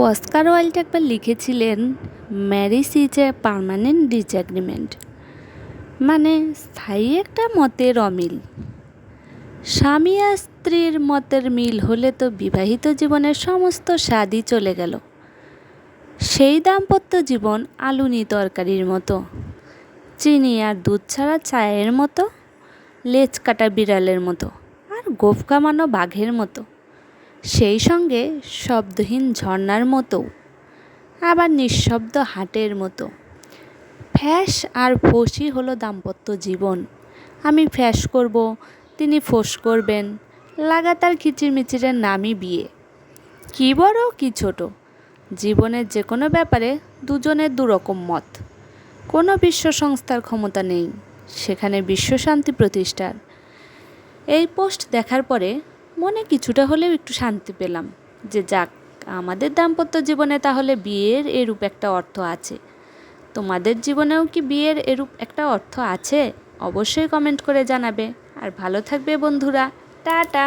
Oscar Wilde একবার লিখেছিলেন, marriage is a permanent disagreement, মানে স্থায়ী একটা মতের অমিল। স্বামী আর স্ত্রীর মতের মিল হলে তো বিবাহিত জীবনের সমস্ত স্বাদই চলে গেল। সেই দাম্পত্য জীবন আলুনি তরকারির মতো, চিনি আর দুধ ছাড়া চায়ের মতো, লেজ কাটা বিড়ালের মতো, আর গোঁফ কামানো বাঘের মতো, সেই সঙ্গে শব্দহীন ঝর্ণার মতো, আবার নিঃশব্দ হাটের মতো। ফ্যাঁস আর ফোঁসই হলো দাম্পত্য জীবন। আমি ফ্যাঁস করব, তিনি ফোঁস করবেন, লাগাতার কিচিরমিচিরের নামই বিয়ে। কি বড় কি ছোট, জীবনের যে কোনো ব্যাপারে দুজনের দুরকম মত। কোনো বিশ্ব সংস্থার ক্ষমতা নেই সেখানে বিশ্বশান্তি প্রতিষ্ঠার। এই পোস্ট দেখার পরে মনে কিছুটা হলেও একটু শান্তি পেলাম যে যাক, আমাদের দাম্পত্য জীবনে তাহলে বিয়ের এরূপ একটা অর্থ আছে। তোমাদের জীবনেও কি বিয়ের এরূপ একটা অর্থ আছে? অবশ্যই কমেন্ট করে জানাবে। আর ভালো থাকবে বন্ধুরা। টাটা।